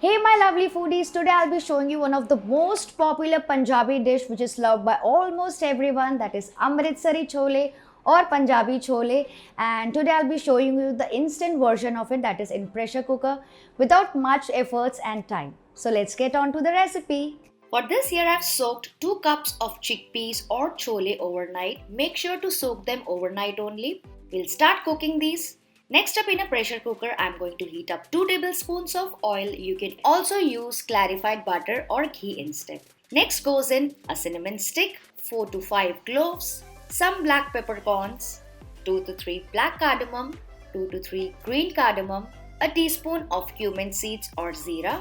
Hey my lovely foodies, today I'll be showing you one of the most popular Punjabi dish which is loved by almost everyone, that is Amritsari Chhole or Punjabi Chhole, and today I'll be showing you the instant version of it, that is in pressure cooker without much efforts and time. So let's get on to the recipe. For this here I've soaked 2 cups of chickpeas or chole overnight. Make sure to soak them overnight only. We'll start cooking these. Next up, in a pressure cooker, I'm going to heat up 2 tablespoons of oil. You can also use clarified butter or ghee instead. Next goes in a cinnamon stick, 4 to 5 cloves, some black peppercorns, 2 to 3 black cardamom, 2 to 3 green cardamom, a teaspoon of cumin seeds or zira,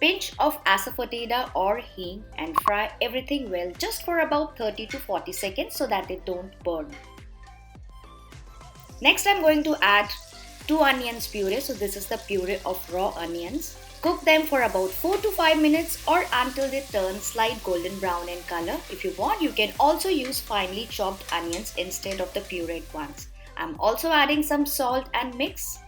pinch of Asafoetida or hing, and fry everything well just for about 30 to 40 seconds so that they don't burn. Next, I'm going to add 2 onions puree. So this is the puree of raw onions. Cook them for about 4 to 5 minutes or until they turn slight golden brown in color. If you want, you can also use finely chopped onions instead of the pureed ones. I'm also adding some salt and mix.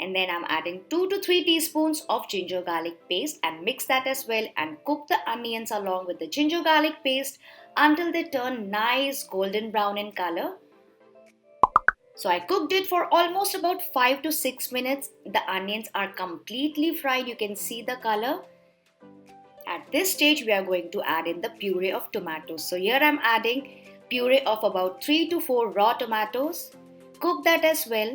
And then I'm adding 2 to 3 teaspoons of ginger garlic paste and mix that as well, and cook the onions along with the ginger garlic paste until they turn nice golden brown in color. So I cooked it for almost about 5 to 6 minutes. The onions are completely fried. You can see the color. At this stage, we are going to add in the puree of tomatoes. So here I'm adding puree of about 3 to 4 raw tomatoes. Cook that as well.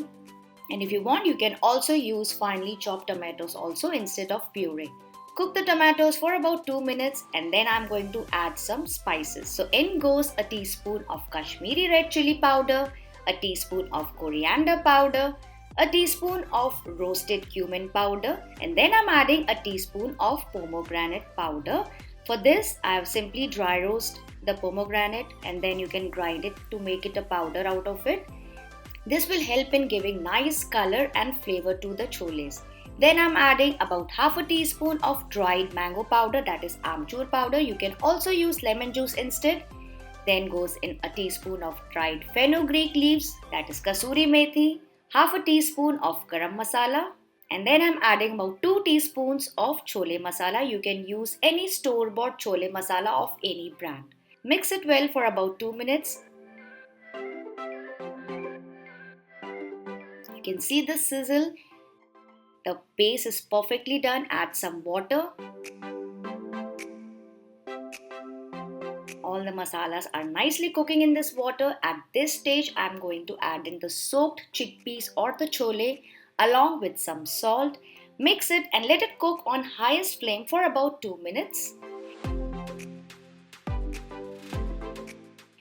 And if you want, you can also use finely chopped tomatoes also instead of puree. Cook the tomatoes for about 2 minutes, and then I'm going to add some spices. So in goes a teaspoon of Kashmiri red chili powder, a teaspoon of coriander powder, a teaspoon of roasted cumin powder, and then I'm adding a teaspoon of pomegranate powder. For this, I have simply dry roast the pomegranate and then you can grind it to make it a powder out of it. This will help in giving nice color and flavor to the choles. Then I'm adding about half a teaspoon of dried mango powder, that is amchur powder. You can also use lemon juice instead. Then goes in a teaspoon of dried fenugreek leaves, that is kasuri methi, half a teaspoon of garam masala, and then I'm adding about 2 teaspoons of chhole masala. You can use any store-bought chhole masala of any brand. Mix it well for about 2 minutes. You can see the sizzle. The base is perfectly done. Add some water. All the masalas are nicely cooking in this water. At this stage, I'm going to add in the soaked chickpeas or the chole along with some salt. Mix it and let it cook on highest flame for about 2 minutes.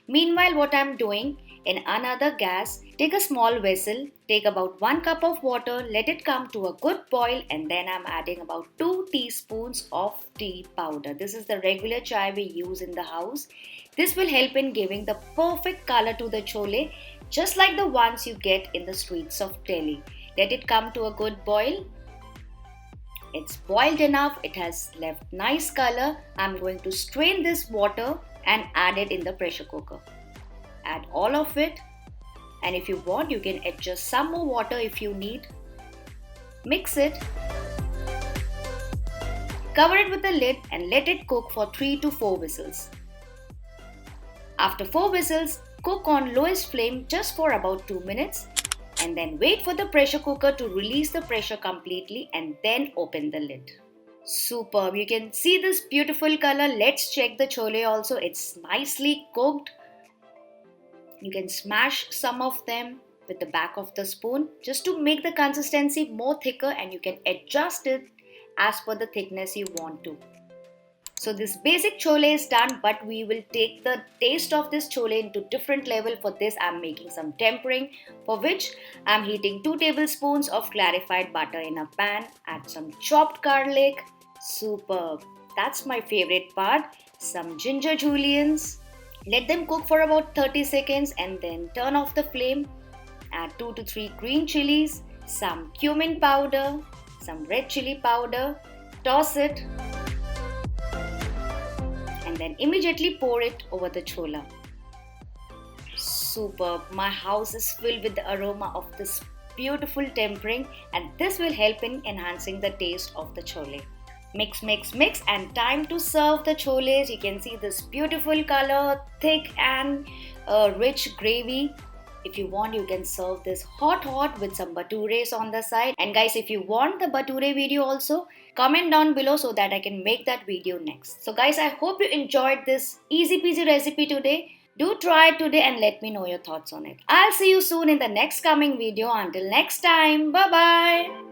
Meanwhile, what I'm doing, in another gas, take a small vessel, take about 1 cup of water, let it come to a good boil, and then I'm adding about 2 teaspoons of tea powder. This is the regular chai we use in the house. This will help in giving the perfect color to the chole, just like the ones you get in the streets of Delhi. Let it come to a good boil. It's boiled enough, it has left nice color. I'm going to strain this water and add it in the pressure cooker. Add all of it, and if you want, you can adjust some more water if you need. Mix it. Cover it with a lid and let it cook for 3 to 4 whistles. After 4 whistles, cook on lowest flame just for about 2 minutes, and then wait for the pressure cooker to release the pressure completely and then open the lid. Superb! You can see this beautiful color. Let's check the chole also. It's nicely cooked. You can smash some of them with the back of the spoon just to make the consistency more thicker, and you can adjust it as per the thickness you want to. So this basic chole is done, but we will take the taste of this chole into different level. For this, I'm making some tempering, for which I'm heating 2 tablespoons of clarified butter in a pan. Add some chopped garlic. Superb! That's my favorite part. Some ginger julians. Let them cook for about 30 seconds and then turn off the flame. Add 2 to 3 green chilies, some cumin powder, some red chili powder. Toss it and then immediately pour it over the chola. Superb! My house is filled with the aroma of this beautiful tempering, and this will help in enhancing the taste of the chole. Mix, mix, mix, and time to serve the choles. You can see this beautiful color, thick and rich gravy. If you want, you can serve this hot with some bhatures on the side. And guys, if you want the bhature video also, comment down below so that I can make that video next. So guys, I hope you enjoyed this easy peasy recipe today. Do try it today and let me know your thoughts on it. I'll see you soon in the next coming video. Until next time, bye bye.